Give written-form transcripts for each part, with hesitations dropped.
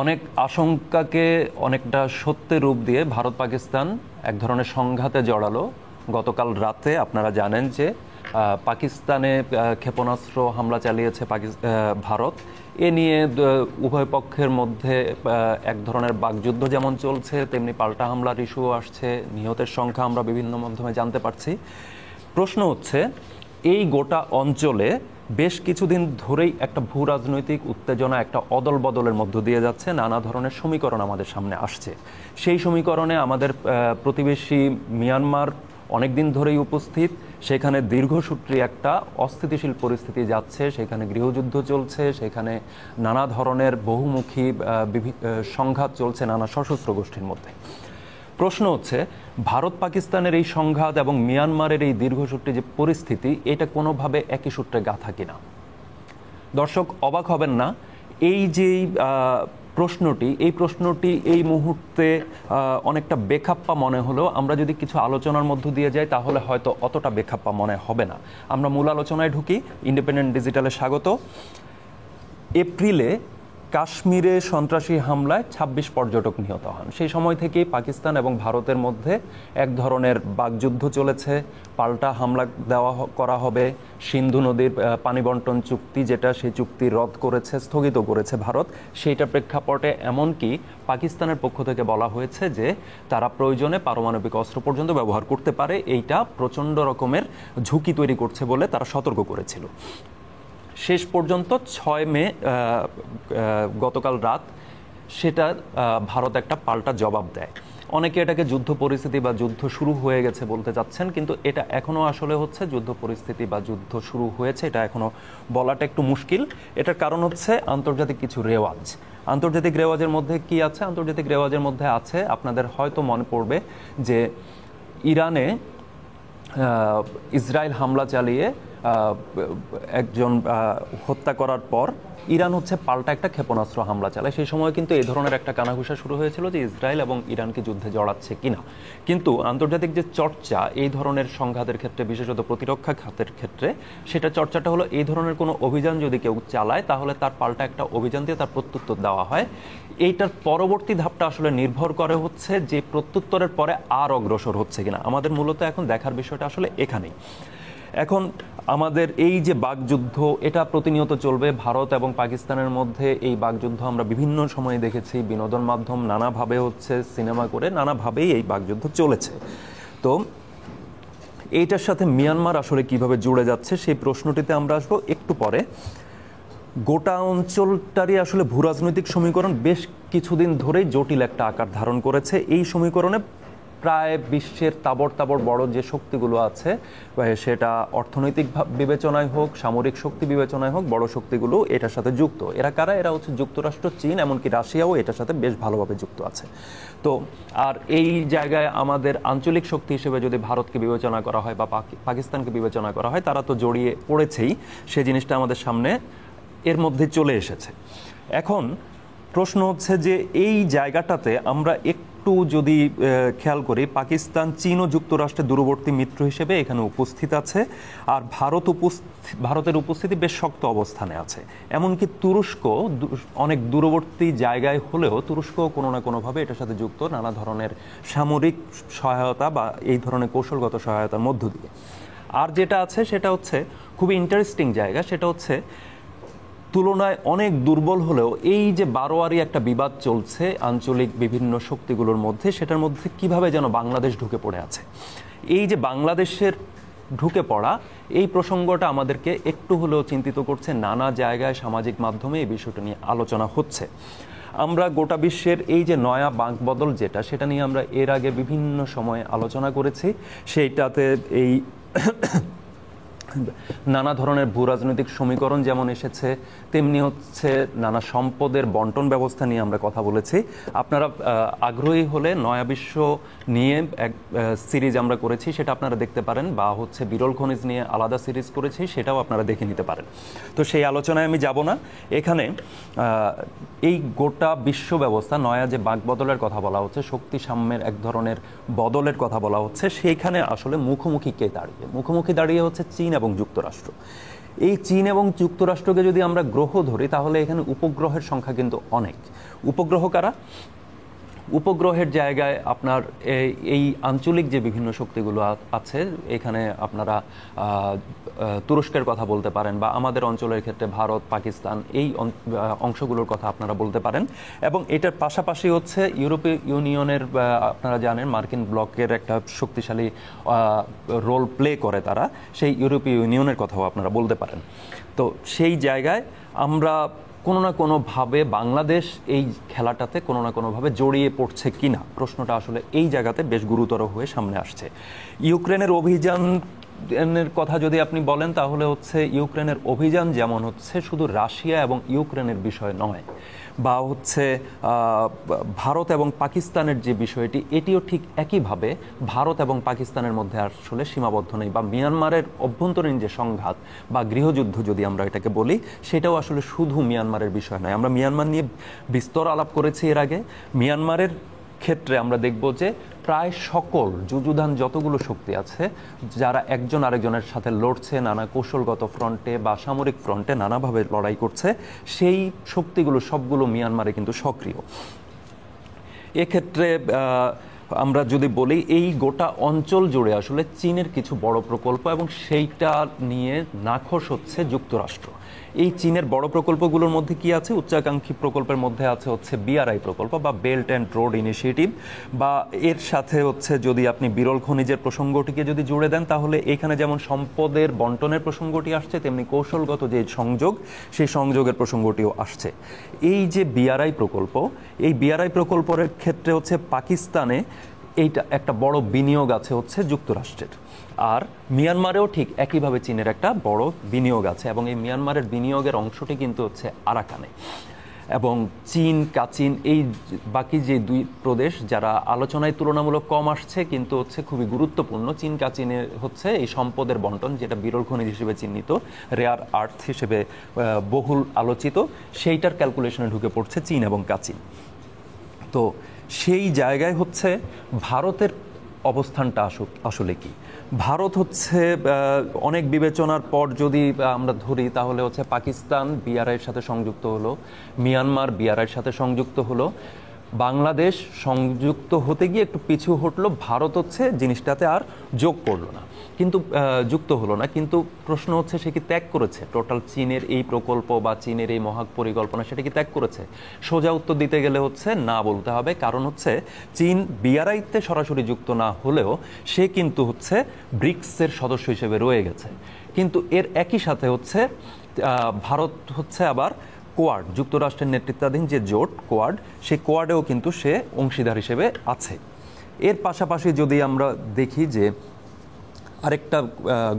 অনেক আশঙ্কাকে অনেকটা সত্যের রূপ দিয়ে ভারত পাকিস্তান এক ধরনের সংঘাতে জড়ালো। গতকাল রাতে আপনারা জানেন যে পাকিস্তানে ক্ষেপণাস্ত্র হামলা চালিয়েছে ভারত। এ নিয়ে উভয় পক্ষের মধ্যে এক ধরনের বাকযুদ্ধ যেমন চলছে, তেমনি পাল্টা হামলার ইস্যু আসছে। নিহতের সংখ্যা আমরা বিভিন্ন মাধ্যমে জানতে পারছি। প্রশ্ন হচ্ছে, এই গোটা অঞ্চলে বেশ কিছুদিন ধরেই একটা ভূ রাজনৈতিক উত্তেজনা, একটা অদল বদলের মধ্য দিয়ে যাচ্ছে। নানা ধরনের সমীকরণ আমাদের সামনে আসছে। সেই সমীকরণে আমাদের প্রতিবেশী মিয়ানমার অনেক দিন ধরেই উপস্থিত। সেখানে দীর্ঘসূত্রী একটা অস্থিতিশীল পরিস্থিতি যাচ্ছে, সেখানে গৃহযুদ্ধ চলছে, সেখানে নানা ধরনের বহুমুখী সংঘাত চলছে নানা সশস্ত্র গোষ্ঠীর মধ্যে। প্রশ্ন হচ্ছে, ভারত পাকিস্তানের এই সংঘাত এবং মিয়ানমারের এই দীর্ঘসূত্রী যে পরিস্থিতি, এটা কোনোভাবে একই সূত্রে গাঁথা কিনা। দর্শক অবাক হবেন না, এই যে প্রশ্নটি এই মুহূর্তে অনেকটা বেখাপ্পা মনে হলেও আমরা যদি কিছু আলোচনার মধ্য দিয়ে যাই তাহলে হয়তো অতটা বেখাপ্পা মনে হবে না। আমরা মূল আলোচনায় ঢুকি। ইন্ডিপেন্ডেন্ট ডিজিটালে স্বাগত। এপ্রিলে কাশ্মীরে সন্ত্রাসী হামলায় ২৬ পর্যটক নিহত হন। সেই সময় থেকেই পাকিস্তান এবং ভারতের মধ্যে এক ধরনের বাকযুদ্ধ চলেছে। পাল্টা হামলা করা হবে। সিন্ধু নদীর পানি বন্টন চুক্তি, যেটা সেই চুক্তি রদ করেছে, স্থগিত করেছে ভারত। সেইটা প্রেক্ষাপটে এমনকি পাকিস্তানের পক্ষ থেকে বলা হয়েছে যে তারা প্রয়োজনে পারমাণবিক অস্ত্র পর্যন্ত ব্যবহার করতে পারে। এইটা প্রচণ্ড রকমের ঝুঁকি তৈরি করছে বলে তারা সতর্ক করেছিল। শেষ পর্যন্ত ৬ মে গতকাল রাত সেটা ভারত একটা পাল্টা জবাব দেয়। অনেকে এটাকে যুদ্ধ পরিস্থিতি বা যুদ্ধ শুরু হয়ে গেছে বলতে যাচ্ছেন, কিন্তু এটা এখনও আসলে হচ্ছে যুদ্ধ পরিস্থিতি বা যুদ্ধ শুরু হয়েছে এটা এখনও বলাটা একটু মুশকিল। এটার কারণ হচ্ছে আন্তর্জাতিক কিছু রেওয়াজ। আন্তর্জাতিক রেওয়াজের মধ্যে কি আছে? আন্তর্জাতিক রেওয়াজের মধ্যে আছে, আপনাদের হয়তো মনে পড়বে যে ইরানে ইসরায়েল হামলা চালিয়ে একজন হত্যা করার পর ইরান হচ্ছে পাল্টা একটা ক্ষেপণাস্ত্র হামলা চালায়। সেই সময় কিন্তু এই ধরনের একটা কানাঘুষা শুরু হয়েছিল যে ইসরায়েল এবং ইরানকে যুদ্ধে জড়াচ্ছে কিনা। কিন্তু আন্তর্জাতিক যে চর্চা এই ধরনের সংঘাতের ক্ষেত্রে, বিশেষত প্রতিরক্ষা খাতের ক্ষেত্রে, সেটা চর্চাটা হলো এই ধরনের কোনো অভিযান যদি কেউ চালায় তাহলে তার পাল্টা একটা অভিযান দিয়ে তার প্রত্যুত্তর দেওয়া হয়। এইটার পরবর্তী ধাপটা আসলে নির্ভর করে হচ্ছে যে প্রত্যুত্তরের পরে আর অগ্রসর হচ্ছে কিনা। আমাদের মূলত এখন দেখার বিষয়টা আসলে এখানেই। এখন আমাদের এই যে বাকযুদ্ধ, এটা প্রতিনিয়ত চলবে ভারত এবং পাকিস্তানের মধ্যে। এই বাকযুদ্ধ আমরা বিভিন্ন সময়ে দেখেছি, বিনোদন মাধ্যম নানাভাবে হচ্ছে, সিনেমা করে নানাভাবেই এই বাকযুদ্ধ চলেছে। তো এইটার সাথে মিয়ানমার আসলে কিভাবে জুড়ে যাচ্ছে সেই প্রশ্নটিতে আমরা আসবো একটু পরে। গোটা অঞ্চলটারই আসলে ভূরাজনৈতিক সমীকরণ বেশ কিছুদিন ধরেই জটিল একটা আকার ধারণ করেছে। এই সমীকরণে প্রায় বিশ্বের তাবড় বড় যে শক্তিগুলো আছে, সেটা অর্থনৈতিক বিবেচনায় হোক, সামরিক শক্তি বিবেচনায় হোক, বড় শক্তিগুলো এটার সাথে যুক্ত। এরা কারা? এরা হচ্ছে যুক্তরাষ্ট্র, চীন, এমনকি রাশিয়াও এটার সাথে বেশ ভালোভাবে যুক্ত আছে। তো আর এই জায়গায় আমাদের আঞ্চলিক শক্তি হিসেবে যদি ভারতকে বিবেচনা করা হয় বা পাকিস্তানকে বিবেচনা করা হয়, তারা তো জড়িয়ে পড়েছেই। সে জিনিসটা আমাদের সামনে এর মধ্যে চলে এসেছে। এখন প্রশ্ন হচ্ছে যে এই জায়গাটাতে আমরা একটু যদি খেয়াল করি, পাকিস্তান, চীন ও যুক্তরাষ্ট্রের দূরবর্তী মিত্র হিসেবে এখানে উপস্থিত আছে। আর ভারতের উপস্থিতি বেশ শক্ত অবস্থানে আছে। এমনকি তুরস্ক অনেক দূরবর্তী জায়গায় হলেও তুরস্ক কোনো না কোনোভাবে এটার সাথে যুক্ত, নানা ধরনের সামরিক সহায়তা বা এই ধরনের কৌশলগত সহায়তার মধ্য দিয়ে। আর যেটা আছে সেটা হচ্ছে খুবই ইন্টারেস্টিং জায়গা, সেটা হচ্ছে তুলনায় অনেক দুর্বল হলেও এই যে বারোয়ারি একটা বিবাদ চলছে আঞ্চলিক বিভিন্ন শক্তিগুলোর মধ্যে, সেটার মধ্যে কিভাবে যেন বাংলাদেশ ঢুকে পড়ে আছে। এই যে বাংলাদেশের ঢুকে পড়া, এই প্রসঙ্গটা আমাদেরকে একটু হলেও চিন্তিত করছে। নানা জায়গায় সামাজিক মাধ্যমে এই বিষয়টা নিয়ে আলোচনা হচ্ছে। আমরা গোটা বিশ্বের এই যে নয়া বাঁকবদল যেটা, সেটা নিয়ে আমরা এর আগে বিভিন্ন সময়ে আলোচনা করেছি। সেইটাতে এই নানা ধরনের ভূরাজনৈতিক সমীকরণ যেমন এসেছে, তেমনি হচ্ছে নানা সম্পদের বন্টন ব্যবস্থা নিয়ে আমরা কথা বলেছি। আপনারা আগ্রহী হলে নয়া বিশ্ব নিয়ে এক সিরিজ আমরা করেছি, সেটা আপনারা দেখতে পারেন, বা হচ্ছে বিরল খনিজ নিয়ে আলাদা সিরিজ করেছি, সেটাও আপনারা দেখে নিতে পারেন। তো সেই আলোচনায় আমি যাব না। এখানে এই গোটা বিশ্ব ব্যবস্থা, নয়া যে বাঁকবদলের কথা বলা হচ্ছে, শক্তি সাম্যের এক ধরনের বদলের কথা বলা হচ্ছে, সেইখানে আসলে মুখোমুখি দাঁড়িয়ে হচ্ছে চীন এবং যুক্তরাষ্ট্র। এই চীন এবং যুক্তরাষ্ট্রকে যদি আমরা গ্রহ ধরি তাহলে এখানে উপগ্রহের সংখ্যা কিন্তু অনেক। উপগ্রহ কারা? উপগ্রহের জায়গায় আপনার এই আঞ্চলিক যে বিভিন্ন শক্তিগুলো আছে, এখানে আপনারা তুরস্কের কথা বলতে পারেন, বা আমাদের অঞ্চলের ক্ষেত্রে ভারত, পাকিস্তান, এই অংশগুলোর কথা আপনারা বলতে পারেন। এবং এটার পাশাপাশি হচ্ছে ইউরোপীয় ইউনিয়নের, আপনারা জানেন মার্কিন ব্লকের একটা শক্তিশালী রোল প্লে করে তারা, সেই ইউরোপীয় ইউনিয়নের কথাও আপনারা বলতে পারেন। তো সেই জায়গায় আমরা কোনো না কোনোভাবে বাংলাদেশ এই খেলাটাতে কোনো না কোনোভাবে জড়িয়ে পড়ছে কিনা, প্রশ্নটা আসলে এই জায়গাতে বেশ গুরুতর হয়ে সামনে আসছে। ইউক্রেনের অভিযানের কথা যদি আপনি বলেন তাহলে হচ্ছে ইউক্রেনের অভিযান যেমন হচ্ছে শুধু রাশিয়া এবং ইউক্রেনের বিষয় নয়, বা হচ্ছে ভারত এবং পাকিস্তানের যে বিষয়টি, এটিও ঠিক একইভাবে ভারত এবং পাকিস্তানের মধ্যে আসলে সীমাবদ্ধ নেই, বা মিয়ানমারের অভ্যন্তরীণ যে সংঘাত বা গৃহযুদ্ধ যদি আমরা এটাকে বলি, সেটাও আসলে শুধু মিয়ানমারের বিষয় নয়। আমরা মিয়ানমার নিয়ে বিস্তর আলাপ করেছি এর আগে। মিয়ানমারের ক্ষেত্রে আমরা দেখব যে প্রায় সকল যুযুধান যতগুলো শক্তি আছে, যারা একজন আরেকজনের সাথে লড়ছে, নানা কৌশলগত ফ্রন্টে বা সামরিক ফ্রন্টে নানাভাবে লড়াই করছে, সেই শক্তিগুলো সবগুলো মিয়ানমারে কিন্তু সক্রিয়। এক্ষেত্রে আমরা যদি বলি এই গোটা অঞ্চল জুড়ে আসলে চীনের কিছু বড় প্রকল্প, এবং সেইটা নিয়ে নাখোশ হচ্ছে যুক্তরাষ্ট্র। এই চীনের বড় প্রকল্পগুলোর মধ্যে কি আছে? উচ্চাকাঙ্ক্ষী প্রকল্পের মধ্যে আছে হচ্ছে বিআরআই প্রকল্প বা বেল্ট অ্যান্ড রোড ইনিশিয়েটিভ, বা এর সাথে হচ্ছে যদি আপনি বিরল খনিজের প্রসঙ্গটিকে যদি জুড়ে দেন তাহলে এখানে যেমন সম্পদের বন্টনের প্রসঙ্গটি আসছে, তেমনি কৌশলগত যে সংযোগ, সেই সংযোগের প্রসঙ্গটিও আসছে। এই যে বিআরআই প্রকল্প, এই বিআরআই প্রকল্পের ক্ষেত্রে হচ্ছে পাকিস্তানে এইটা একটা বড় বিনিয়োগ আছে হচ্ছে যুক্তরাষ্ট্রের, আর মিয়ানমারেও ঠিক একইভাবে চীনের একটা বড় বিনিয়োগ আছে, এবং এই মিয়ানমারের বিনিয়োগের অংশটি কিন্তু হচ্ছে আরাকানে। এবং চীন, কাচিন, এই বাকি যে দুই প্রদেশ যারা আলোচনায় তুলনামূলক কম আসছে কিন্তু হচ্ছে খুবই গুরুত্বপূর্ণ, চীন কাচিনে হচ্ছে এই সম্পদের বন্টন, যেটা বিরল খনিজ হিসেবে চিহ্নিত, রেয়ার আর্থ হিসেবে বহুল আলোচিত, সেইটার ক্যালকুলেশনে ঢুকে পড়ছে চীন এবং কাচিন। তো সেই জায়গায় হচ্ছে ভারতের অবস্থানটা আসলে কি? ভারত হচ্ছে অনেক বিবেচনার পর যদি আমরা ধরি তাহলে হচ্ছে পাকিস্তান বিআরআইয়ের সাথে সংযুক্ত হলো, মিয়ানমার বিআরআইয়ের সাথে সংযুক্ত হলো, বাংলাদেশ সংযুক্ত হতে গিয়ে একটু পিছু হটলো, ভারত হচ্ছে জিনিসটাতে আর যোগ করলো না, কিন্তু যুক্ত হলো না। কিন্তু প্রশ্ন হচ্ছে সে কি ত্যাগ করেছে টোটাল চীনের এই প্রকল্প বা চীনের এই মহা পরিকল্পনা, সেটা কি ত্যাগ করেছে? সোজা উত্তর দিতে গেলে হচ্ছে না বলতে হবে, কারণ হচ্ছে চীন বিআরআইতে সরাসরি যুক্ত না হলেও সে কিন্তু হচ্ছে ব্রিক্সের সদস্য হিসেবে রয়ে গেছে। কিন্তু এর একই সাথে হচ্ছে ভারত হচ্ছে আবার কোয়াড, যুক্তরাষ্ট্রের নেতৃত্বাধীন যে জোট কোয়াড, সেই কোয়াডেও কিন্তু সে অংশীদার হিসেবে আছে। এর পাশাপাশি যদি আমরা দেখি যে আরেকটা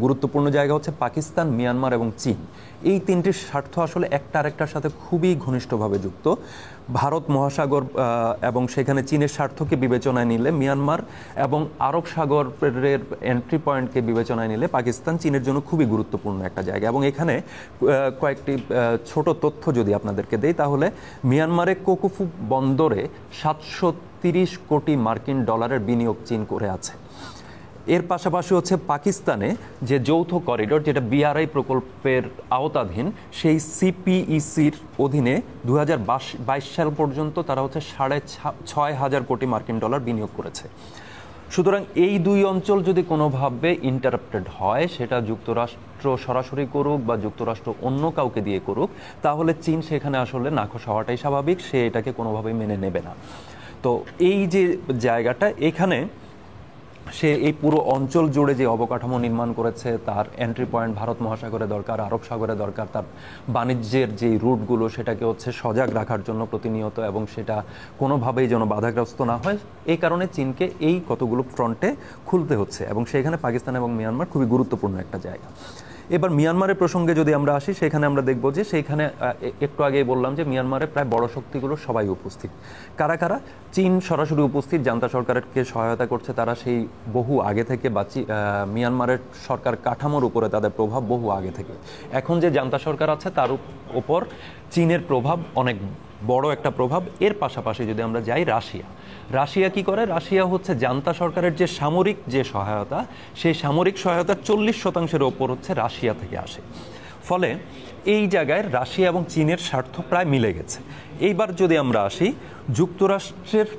গুরুত্বপূর্ণ জায়গা হচ্ছে পাকিস্তান, মিয়ানমার এবং চীন, এই তিনটির স্বার্থ আসলে একটা আরেকটার সাথে খুবই ঘনিষ্ঠভাবে যুক্ত। ভারত মহাসাগর এবং সেখানে চীনের স্বার্থকে বিবেচনায় নিলে মিয়ানমার, এবং আরব সাগরের এন্ট্রি পয়েন্টকে বিবেচনায় নিলে পাকিস্তান চীনের জন্য খুবই গুরুত্বপূর্ণ একটা জায়গা। এবং এখানে কয়েকটি ছোট তথ্য যদি আপনাদেরকে দেই তাহলে মিয়ানমারে কোকুফু বন্দরে 730 কোটি মার্কিন ডলারের বিনিয়োগ চীন করে আছে। এর পাশাপাশি হচ্ছে পাকিস্তানে যে যৌথ করিডোর, যেটা বিআরআই প্রকল্পের আওতাধীন, সেই সিপিইসির অধীনে 2022 সাল পর্যন্ত তারা হচ্ছে 6,500 কোটি মার্কিন ডলার বিনিয়োগ করেছে। সুতরাং এই দুই অঞ্চল যদি কোনোভাবে ইন্টারাপ্টেড হয়, সেটা যুক্তরাষ্ট্র সরাসরি করুক বা যুক্তরাষ্ট্র অন্য কাউকে দিয়ে করুক, তাহলে চীন সেখানে আসলে নাখোশ হওয়াটাই স্বাভাবিক, সে এটাকে কোনোভাবেই মেনে নেবে না। তো এই যে জায়গাটা, এখানে সে এই পুরো অঞ্চল জুড়ে যে অবকাঠামো নির্মাণ করেছে, তার এন্ট্রি পয়েন্ট ভারত মহাসাগরে দরকার, আরব সাগরে দরকার, তার বাণিজ্যের যে রুটগুলো সেটাকে হচ্ছে সজাগ রাখার জন্য প্রতিনিয়ত, এবং সেটা কোনোভাবেই যেন বাধাগ্রস্ত না হয়, এই কারণে চীনকে এই কতগুলো ফ্রন্টে খুলতে হচ্ছে, এবং সেখানে পাকিস্তান এবং মিয়ানমার খুবই গুরুত্বপূর্ণ একটা জায়গা। এবার মিয়ানমারের প্রসঙ্গে যদি আমরা আসি, সেখানে আমরা দেখব যে সেইখানে একটু আগেই বললাম যে মিয়ানমারে প্রায় বড় শক্তিগুলো সবাই উপস্থিত। কারা কারা? চীন সরাসরি উপস্থিত, জান্তা সরকারকে সহায়তা করছে তারা সেই বহু আগে থেকে, বা মিয়ানমারের সরকার কাঠামোর উপরে তাদের প্রভাব বহু আগে থেকে। এখন যে জান্তা সরকার আছে তার উপর চীনের প্রভাব অনেক বড় একটা প্রভাব। এর পাশাপাশি যদি আমরা যাই রাশিয়া কি করে? রাশিয়া হচ্ছে জান্তা সরকারের যে সামরিক যে সহায়তা, সেই সামরিক সহায়তার 40% ওপর হচ্ছে রাশিয়া থেকে আসে। ফলে এই জায়গায় রাশিয়া এবং চীনের স্বার্থ প্রায় মিলে গেছে। এইবার যদি আমরা আসি, যুক্তরাষ্ট্রের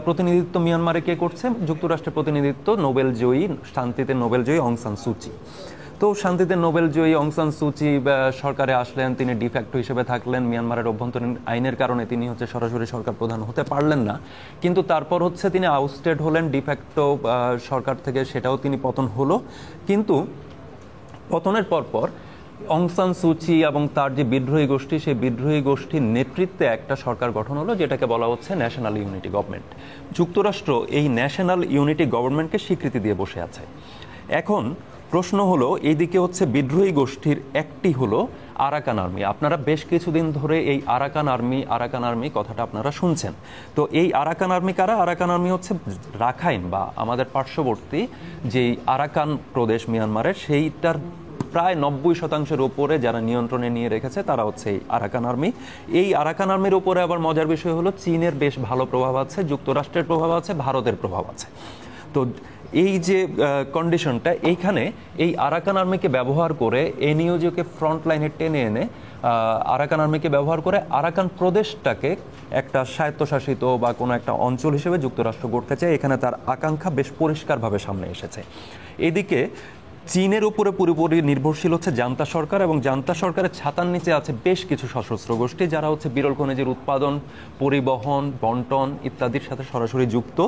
প্রতিনিধিত্ব মিয়ানমারে কে করছে? যুক্তরাষ্ট্রের প্রতিনিধিত্ব নোবেলজয়ী, শান্তিতে নোবেলজয়ী অং সান সুচি। তো শান্তিতে নোবেলজয়ী অং সান সুচি সরকারে আসলেন, তিনি ডিফ্যাক্টো হিসেবে থাকলেন, মিয়ানমারের অভ্যন্তরীণ আইনের কারণে তিনি সরাসরি সরকার প্রধান হতে পারলেন না, কিন্তু তারপর তিনি আউটস্টেড হলেন ডিফ্যাক্টো সরকার থেকে, সেটাও তিনি পতন হলো। কিন্তু পতনের পরপর অং সান সুচি এবং তার যে বিদ্রোহী গোষ্ঠী, সেই বিদ্রোহী গোষ্ঠীর নেতৃত্বে একটা সরকার গঠন হলো, যেটাকে বলা হচ্ছে ন্যাশনাল ইউনিটি গভর্নমেন্ট। যুক্তরাষ্ট্র এই ন্যাশনাল ইউনিটি গভর্নমেন্টকে স্বীকৃতি দিয়ে বসে আছে। এখন প্রশ্ন হলো, এইদিকে বিদ্রোহী গোষ্ঠীর একটি হলো আরাকান আর্মি। আপনারা বেশ কিছুদিন ধরে এই আরাকান আর্মি কথাটা আপনারা শুনছেন। তো এই আরাকান আর্মি কারা? আরাকান আর্মি রাখাইন বা আমাদের পার্শ্ববর্তী যেই আরাকান প্রদেশ মিয়ানমারের, সেইটার প্রায় 90% ওপরে যারা নিয়ন্ত্রণে নিয়ে রেখেছে তারা এই আরাকান আর্মি। এই আরাকান আর্মির উপরে আবার মজার বিষয় হলো, চীনের বেশ ভালো প্রভাব আছে, যুক্তরাষ্ট্রের প্রভাব আছে, ভারতের প্রভাব আছে। তো এই যে কন্ডিশনটা, এইখানে এই আরাকান আর্মিকে ব্যবহার করে এনইউজিওকে ফ্রন্ট লাইনে টেনে এনে আরাকান আর্মিকে ব্যবহার করে আরাকান প্রদেশটাকে একটা স্বায়ত্তশাসিত বা কোনো একটা অঞ্চল হিসেবে যুক্তরাষ্ট্র গড়তে চায়। এখানে তার আকাঙ্ক্ষা বেশ পরিষ্কারভাবে সামনে এসেছে। এদিকে চীনের উপরে পুরোপুরি নির্ভরশীল জান্তা সরকার, এবং জান্তা সরকারের ছাতার নিচে আছে বেশ কিছু সশস্ত্র গোষ্ঠী, যারা বিরল খনিজের উৎপাদন, পরিবহন, বন্টন ইত্যাদির সাথে সরাসরি যুক্ত।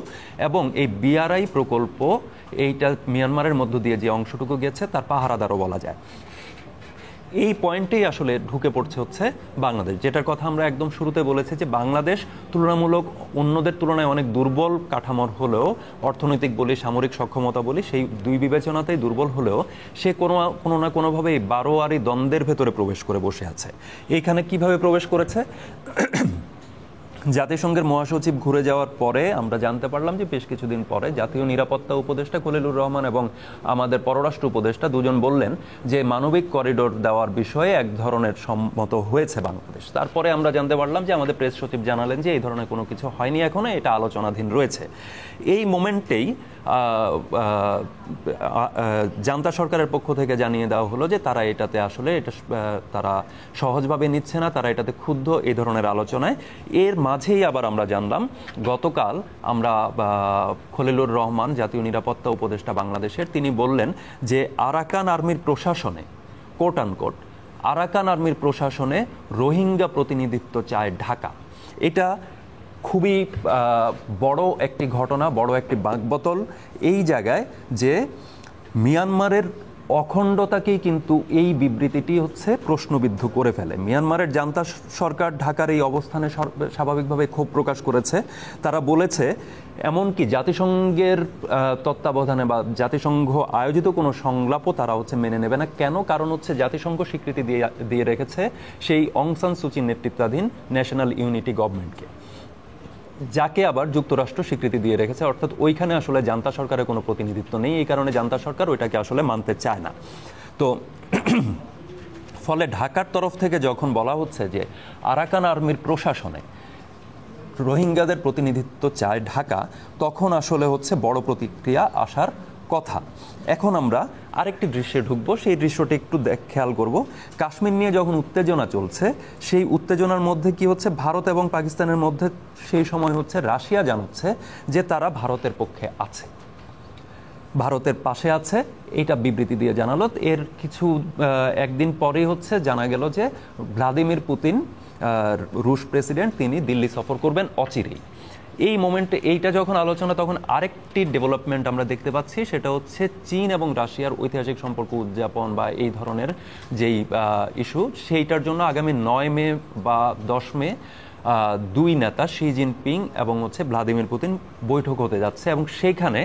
এবং এই বিআরআই প্রকল্প, এইটা মিয়ানমারের মধ্য দিয়ে যে অংশটুকু গেছে, তার পাহারাদারও বলা যায়। এই পয়েন্টেই আসলে ঢুকে পড়ছে বাংলাদেশ, যেটার কথা আমরা একদম শুরুতে বলেছি, যে বাংলাদেশ তুলনামূলক অন্যদের তুলনায় অনেক দুর্বল কাঠামোর হলেও, অর্থনৈতিক বলি, সামরিক সক্ষমতা বলি, সেই দুই বিবেচনাতেই দুর্বল হলেও সে কোনো না কোনোভাবে এই বারোয়ারি দ্বন্দ্বের ভেতরে প্রবেশ করে বসে আছে। এইখানে কিভাবে প্রবেশ করেছে? জাতিসংঘের মহাসচিব ঘুরে যাওয়ার পরে আমরা জানতে পারলাম যে বেশ কিছুদিন পরে জাতীয় নিরাপত্তা উপদেষ্টা খলিলুর রহমান এবং আমাদের পররাষ্ট্র উপদেষ্টা দুজন বললেন যে মানবিক করিডোর দেওয়ার বিষয়ে এক ধরনের সম্মত হয়েছে বাংলাদেশ। তারপরে আমরা জানতে পারলাম যে আমাদের প্রেস সচিব জানালেন যে এই ধরনের কোনো কিছু হয়নি, এখনো এটা আলোচনাধীন রয়েছে। এই মোমেন্টেই জান্তা সরকারের পক্ষ থেকে জানিয়ে দেওয়া হলো যে তারা এটাতে তারা সহজভাবে নিচ্ছে না, তারা এটাতে ক্ষুব্ধ এই ধরনের আলোচনায়। এর মাঝেই আবার আমরা জানলাম, গতকাল আমরা খলিলুর রহমান, জাতীয় নিরাপত্তা উপদেষ্টা বাংলাদেশের, তিনি বললেন যে আরাকান আর্মির প্রশাসনে, কোট আনকোট, আরাকান আর্মির প্রশাসনে রোহিঙ্গা প্রতিনিধিত্ব চায় ঢাকা। এটা খুবই বড় একটি ঘটনা, বড় একটি বাঁকবতল এই জায়গায়, যে মিয়ানমারের অখণ্ডতাকেই কিন্তু এই বিবৃতিটি প্রশ্নবিদ্ধ করে ফেলে। মিয়ানমারের জান্তা সরকার ঢাকার এই অবস্থানে স্বাভাবিকভাবে ক্ষোভ প্রকাশ করেছে। তারা বলেছে এমনকি জাতিসংঘের তত্ত্বাবধানে বা জাতিসংঘ আয়োজিত কোনো সংলাপও তারা মেনে নেবে না। কেন? কারণ জাতিসংঘ স্বীকৃতি দিয়ে রেখেছে সেই অং সান সুচির নেতৃত্বাধীন ন্যাশনাল ইউনিটি গভর্নমেন্টকে, যাকে আবার যুক্তরাষ্ট্র স্বীকৃতি দিয়ে রেখেছে। অর্থাৎ ওইখানে জান্তা সরকারের কোনো প্রতিনিধিত্ব নেই, এই কারণে জান্তা সরকার ওইটাকে মানতে চায় না। তো ফলে ঢাকার তরফ থেকে যখন বলা হচ্ছে যে আরাকান আর্মির প্রশাসনে রোহিঙ্গাদের প্রতিনিধিত্ব চায় ঢাকা, তখন বড় প্রতিক্রিয়া আসার কথা। এখন আমরা আরেকটি দৃশ্যে ঢুকবো, সেই দৃশ্যটি একটু খেয়াল করব। কাশ্মীর নিয়ে যখন উত্তেজনা চলছে, সেই উত্তেজনার মধ্যে কি ভারত এবং পাকিস্তানের মধ্যে সেই সময় রাশিয়া জানাচ্ছে যে তারা ভারতের পক্ষে আছে, ভারতের পাশে আছে, এটা বিবৃতি দিয়ে জানালো। এর কিছু একদিন পরেই জানা গেল যে ভ্লাদিমির পুতিন, রুশ প্রেসিডেন্ট, তিনি দিল্লি সফর করবেন অচিরেই। এই মোমেন্টে এইটা যখন আলোচনা, তখন আরেকটি ডেভেলপমেন্ট আমরা দেখতে পাচ্ছি, সেটা চীন এবং রাশিয়ার ঐতিহাসিক সম্পর্ক উদযাপন বা এই ধরনের যেই ইস্যু, সেইটার জন্য আগামী 9 মে বা 10 মে দুই নেতা শি জিনপিং এবং ভ্লাদিমির পুতিন বৈঠক হতে যাচ্ছে। এবং সেইখানে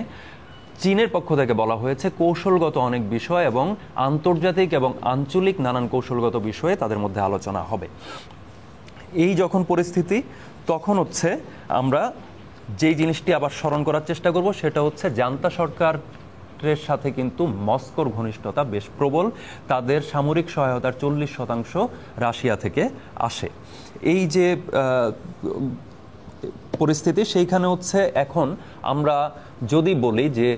চীনের পক্ষ থেকে বলা হয়েছে কৌশলগত অনেক বিষয় এবং আন্তর্জাতিক এবং আঞ্চলিক নানান কৌশলগত বিষয়ে তাদের মধ্যে আলোচনা হবে। এই যখন পরিস্থিতি, তখন আমরা যেই জিনিসটি আবার স্মরণ করার চেষ্টা করব, সেটা জান্তা সরকারের সাথে কিন্তু মস্কোর ঘনিষ্ঠতা বেশ প্রবল। তাদের সামরিক সহায়তার 40% রাশিয়া থেকে আসে। এই যে পরিস্থিতি, সেইখানে এখন আমরা যদি বলি যে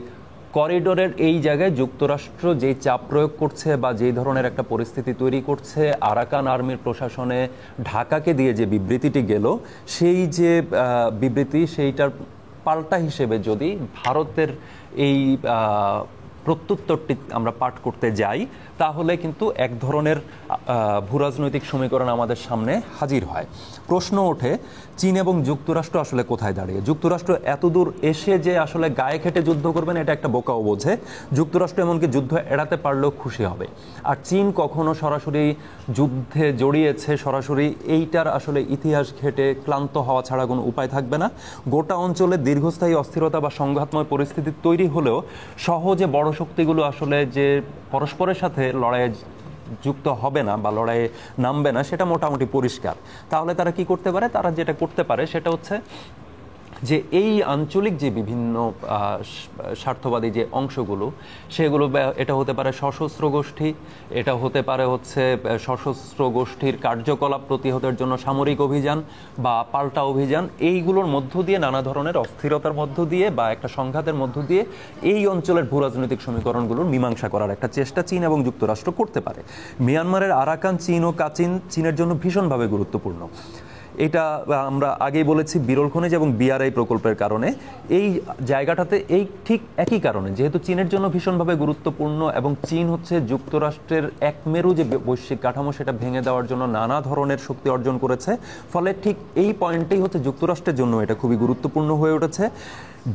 করিডোরের এই জায়গায় যুক্তরাষ্ট্র যেই চাপ প্রয়োগ করছে বা যেই ধরনের একটা পরিস্থিতি তৈরি করছে, আরাকান আর্মির প্রশাসনে ঢাকাকে দিয়ে যে বিবৃতিটি গেল, সেই যে বিবৃতি, সেইটার পাল্টা হিসেবে যদি ভারতের এই প্রত্যুত্তরটি আমরা পাঠ করতে যাই, তাহলে কিন্তু এক ধরনের ভূরাজনৈতিক সমীকরণ আমাদের সামনে হাজির হয়। প্রশ্ন ওঠে, চীন এবং যুক্তরাষ্ট্র আসলে কোথায় দাঁড়িয়ে? যুক্তরাষ্ট্র এতদূর এসে যে আসলে গায়ে খেটে যুদ্ধ করবেন, এটা একটা বোকাও বোঝে। যুক্তরাষ্ট্র এমনকি যুদ্ধ এড়াতে পারলেও খুশি হবে। আর চীন কখনো সরাসরি যুদ্ধে জড়িয়েছে, সরাসরি এইটার আসলে ইতিহাস ঘেটে ক্লান্ত হওয়া ছাড়া কোনো উপায় থাকবে না। গোটা অঞ্চলে দীর্ঘস্থায়ী অস্থিরতা বা সংঘাতময় পরিস্থিতি তৈরি হলেও সহজে বড় শক্তিগুলো আসলে যে পরস্পরের সাথে লড়াইয়ে যুক্ত হবে না বা লড়াইয়ে নামবে না, সেটা মোটামুটি পরিষ্কার। তাহলে তারা কি করতে পারে? তারা যেটা করতে পারে সেটা হচ্ছে যে এই আঞ্চলিক যে বিভিন্ন স্বার্থবাদী যে অংশগুলো, সেগুলো, এটা হতে পারে সশস্ত্র গোষ্ঠী, এটা হতে পারে হচ্ছে সশস্ত্র গোষ্ঠীর কার্যকলাপ প্রতিহতের জন্য সামরিক অভিযান বা পাল্টা অভিযান, এইগুলোর মধ্য দিয়ে, নানা ধরনের অস্থিরতার মধ্য দিয়ে বা একটা সংঘাতের মধ্য দিয়ে এই অঞ্চলের ভূরাজনৈতিক সমীকরণগুলোর মীমাংসা করার একটা চেষ্টা চীন এবং যুক্তরাষ্ট্র করতে পারে। মিয়ানমারের আরাকান, চীন ও কাচিন চীনের জন্য ভীষণভাবে গুরুত্বপূর্ণ। এটা আমরা আগেই বলেছি, বিরল খনিজ এবং বিআরআই প্রকল্পের কারণে এই জায়গাটাতে, এই ঠিক একই কারণে, যেহেতু চীনের জন্য ভীষণভাবে গুরুত্বপূর্ণ এবং চীন হচ্ছে যুক্তরাষ্ট্রের একমেরু যে বৈশ্বিক কাঠামো, সেটা ভেঙে দেওয়ার জন্য নানা ধরনের শক্তি অর্জন করেছে। ফলে ঠিক এই পয়েন্টেই হচ্ছে যুক্তরাষ্ট্রের জন্য এটা খুবই গুরুত্বপূর্ণ হয়ে উঠেছে।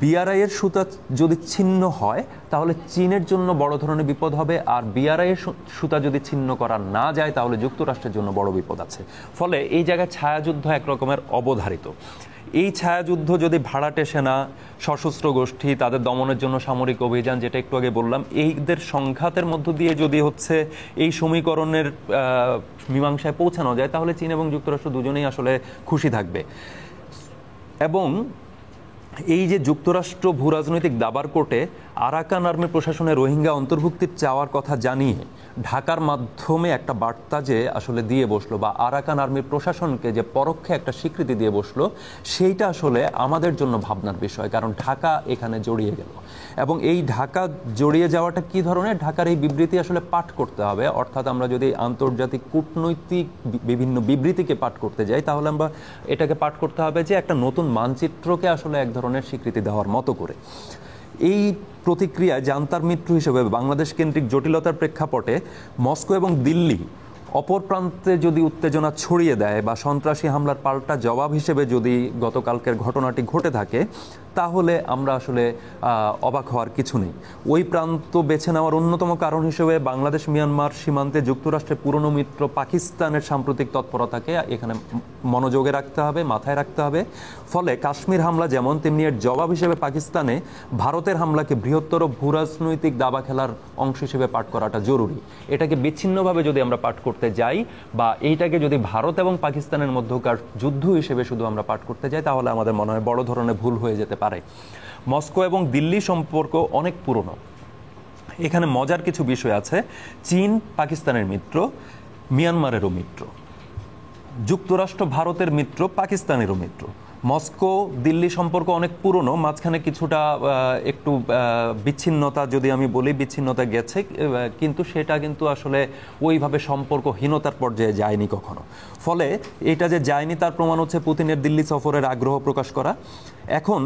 বিআরআই এর সুতা যদি ছিন্ন হয়, তাহলে চীনের জন্য বড় ধরনের বিপদ হবে, আর বিআরআই এর সুতা যদি ছিন্ন করা না যায়, তাহলে যুক্তরাষ্ট্রের জন্য বড় বিপদ আছে। ফলে এই জায়গায় ছায়াযুদ্ধ এক রকমের অবধারিত। এই ছায়াযুদ্ধ যদি ভাড়াটে সেনা, সশস্ত্র গোষ্ঠী, তাদের দমনের জন্য সামরিক অভিযান, যেটা একটু আগে বললাম, এইদের সংঘাতের মধ্য দিয়ে যদি হচ্ছে এই সমীকরণের মীমাংসায় পৌঁছানো যায়, তাহলে চীন এবং যুক্তরাষ্ট্র দুজনেই আসলে খুশি থাকবে। এবং এই যে যুক্তরাষ্ট্র ভূরাজনৈতিক দাবার কোর্টে আরাকান আর্মি প্রশাসনে রোহিঙ্গা অন্তর্ভুক্তির চাওয়ার কথা জানিয়ে ঢাকার মাধ্যমে একটা বার্তা যে আসলে দিয়ে বসলো, বা আরাকান আর্মির প্রশাসনকে যে পরোক্ষে একটা স্বীকৃতি দিয়ে বসলো, সেইটা আসলে আমাদের জন্য ভাবনার বিষয়। কারণ ঢাকা এখানে জড়িয়ে গেল, এবং এই ঢাকা জড়িয়ে যাওয়াটা কি ধরনের, ঢাকার এই বিবৃতি আসলে পাঠ করতে হবে। অর্থাৎ আমরা যদি আন্তর্জাতিক কূটনৈতিক বিভিন্ন বিবৃতিকে পাঠ করতে যাই, তাহলে আমরা এটাকে পাঠ করতে হবে যে একটা নতুন মানচিত্রকে আসলে এক ধরনের স্বীকৃতি দেওয়ার মতো করে। এই প্রতিক্রিয়ায় জান্তার মিত্র হিসেবে বাংলাদেশ কেন্দ্রিক জটিলতার প্রেক্ষাপটে মস্কো এবং দিল্লি অপর প্রান্তে যদি উত্তেজনা ছড়িয়ে দেয় বা সন্ত্রাসী হামলার পাল্টা জবাব হিসেবে যদি গতকালকের ঘটনাটি ঘটে থাকে, তাহলে আমরা আসলে অবাক হওয়ার কিছু নেই। ওই প্রান্ত বেছে নেওয়ার অন্যতম কারণ হিসেবে বাংলাদেশ মিয়ানমার সীমান্তে যুক্তরাষ্ট্রের পুরনো মিত্র পাকিস্তানের সাম্প্রতিক তৎপরতাকে এখানে মনোযোগে রাখতে হবে, মাথায় রাখতে হবে। ফলে কাশ্মীর হামলা যেমন, তেমনি এর জবাব হিসেবে পাকিস্তানে ভারতের হামলাকে বৃহত্তর ভূরাজনৈতিক দাবা খেলার অংশ হিসেবে পাঠ করাটা জরুরি। এটাকে বিচ্ছিন্নভাবে যদি আমরা পাঠ করতে যাই, বা এইটাকে যদি ভারত এবং পাকিস্তানের মধ্যকার যুদ্ধ হিসেবে শুধু আমরা পাঠ করতে যাই, তাহলে আমাদের মনে হয় বড় ধরনের ভুল হয়ে যেতে পারে। মস্কো এবং দিল্লি সম্পর্ক অনেক পুরনো। এখানে মজার কিছু বিষয় আছে। চীন পাকিস্তানের মিত্র, মিয়ানমারেরও মিত্র। যুক্তরাষ্ট্র ভারতের মিত্র, পাকিস্তানেরও মিত্র। মস্কো দিল্লি সম্পর্ক অনেক পুরনো, মাঝখানে কিছুটা একটু বিচ্ছিন্নতা, যদি আমি বলি বিচ্ছিন্নতা গেছে, কিন্তু সেটা কিন্তু আসলে ওইভাবে সম্পর্কহীনতার পর্যায়ে যায়নি কখনো। ফলে এটা যে যায়নি তার প্রমাণ হচ্ছে পুতিনের দিল্লি সফরের আগ্রহ প্রকাশ করা। এখন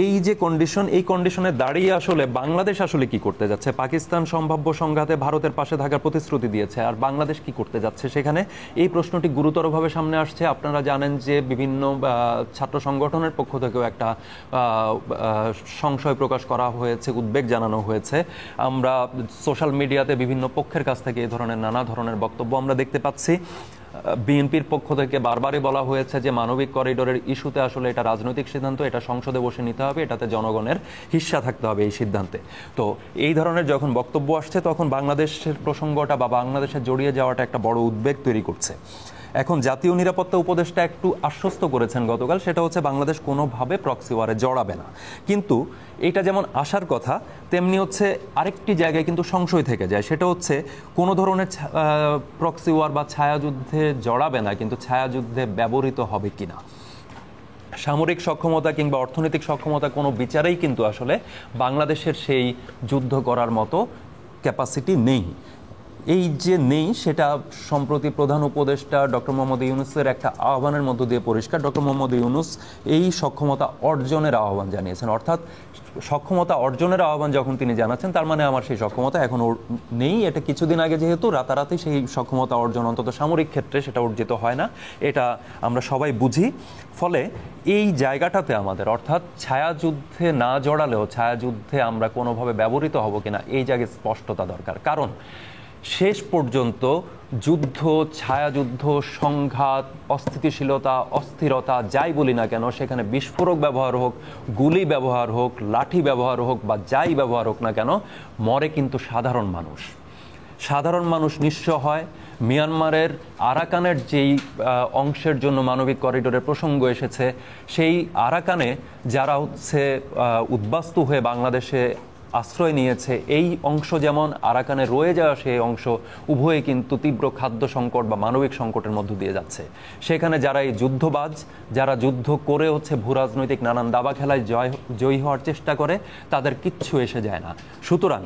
এই যে কন্ডিশন, এই কন্ডিশনে দাঁড়িয়ে আসলে বাংলাদেশ আসলে কি করতে যাচ্ছে? পাকিস্তান সম্ভাব্য সংঘাতে ভারতের পাশে থাকার প্রতিশ্রুতি দিয়েছে, আর বাংলাদেশ কি করতে যাচ্ছে সেখানে? এই প্রশ্নটি গুরুতরভাবে সামনে আসছে। আপনারা জানেন যে বিভিন্ন ছাত্র সংগঠনের পক্ষ থেকেও একটা সংশয় প্রকাশ করা হয়েছে, উদ্বেগ জানানো হয়েছে। আমরা সোশ্যাল মিডিয়াতে বিভিন্ন পক্ষের কাছ থেকে এই ধরনের নানা ধরনের বক্তব্য আমরা দেখতে পাচ্ছি। বিএনপির পক্ষ থেকে বারবারই বলা হয়েছে যে মানবিক করিডোরের ইস্যুতে আসলে এটা রাজনৈতিক সিদ্ধান্ত, এটা সংসদে বসে নিতে হবে, এটাতে জনগণের হিস্সা থাকতে হবে এই সিদ্ধান্তে। তো এই ধরনের যখন বক্তব্য আসছে, তখন বাংলাদেশের প্রসঙ্গটা বা বাংলাদেশের জড়িয়ে যাওয়াটা একটা বড় উদ্বেগ তৈরি করছে। এখন জাতীয় নিরাপত্তা উপদেষ্টা একটু আশ্বস্ত করেছেন গতকাল, সেটা হচ্ছে বাংলাদেশ কোনোভাবে প্রক্সি ওয়ারে জড়াবে না। কিন্তু এটা যেমন আসার কথা, তেমনি হচ্ছে আরেকটি জায়গায় কিন্তু সংশয় থেকে যায়। সেটা হচ্ছে কোনো ধরনের প্রক্সি ওয়ার বা ছায়াযুদ্ধে জড়াবে না, কিন্তু ছায়াযুদ্ধে ব্যবহৃত হবে কিনা। সামরিক সক্ষমতা কিংবা অর্থনৈতিক সক্ষমতা কোনো বিচারেই কিন্তু আসলে বাংলাদেশের সেই যুদ্ধ করার মতো ক্যাপাসিটি নেই। এই যে নেই সেটা সম্প্রতি প্রধান উপদেষ্টা ডক্টর মোহাম্মদ ইউনূসের একটা আহ্বানের মধ্য দিয়ে পরিষ্কার। ডক্টর মোহাম্মদ ইউনূস এই সক্ষমতা অর্জনের আহ্বান জানিয়েছেন, অর্থাৎ সক্ষমতা অর্জনের আহ্বান যখন তিনি জানাচ্ছেন তার মানে আমার সেই সক্ষমতা এখন নেই। এটা কিছুদিন আগে যেহেতু রাতারাতি সেই সক্ষমতা অর্জন অন্তত সামরিক ক্ষেত্রে সেটা অর্জিত হয় না, এটা আমরা সবাই বুঝি। ফলে এই জায়গাটাতে আমাদের অর্থাৎ ছায়াযুদ্ধে না জড়ালেও ছায়াযুদ্ধে আমরা কোনোভাবে ব্যবহৃত হব কিনা এই জায়গায় স্পষ্টতা দরকার। কারণ শেষ পর্যন্ত যুদ্ধ, ছায়াযুদ্ধ, সংঘাত, অস্থিতিশীলতা, অস্থিরতা যাই বলি না কেন, সেখানে বিস্ফোরক ব্যবহার হোক, গুলি ব্যবহার হোক, লাঠি ব্যবহার হোক বা যাই ব্যবহার হোক না কেন, মরে কিন্তু সাধারণ মানুষ। সাধারণ মানুষ নিঃস্ব হয়। মিয়ানমারের আরাকানের যেই অংশের জন্য মানবিক করিডোরের প্রসঙ্গ এসেছে, সেই আরাকানে যারা হচ্ছে উদ্বাস্তু হয়ে বাংলাদেশে আশ্রয় নিয়েছে, এই অংশ যেমন আরাকানে রয়ে যাওয়া সেই অংশ, উভয়ে কিন্তু তীব্র খাদ্য সংকট বা মানবিক সংকটের মধ্য দিয়ে যাচ্ছে। সেখানে যারা এই যুদ্ধবাজ, যারা যুদ্ধ করে হচ্ছে ভূরাজনৈতিক নানান দাবা খেলায় জয়ী হওয়ার চেষ্টা করে, তাদের কিচ্ছু এসে যায় না। সুতরাং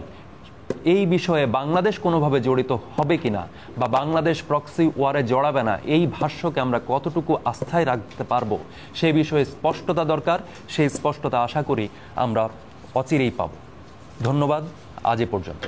এই বিষয়ে বাংলাদেশ কোনোভাবে জড়িত হবে কিনা বা বাংলাদেশ প্রক্সি ওয়ারে জড়াবে না, এই ভাষ্যকে আমরা কতটুকু আস্থায় রাখতে পারবো সেই বিষয়ে স্পষ্টতা দরকার। সেই স্পষ্টতা আশা করি আমরা অচিরেই পাব। ধন্যবাদ, আজ এ পর্যন্ত।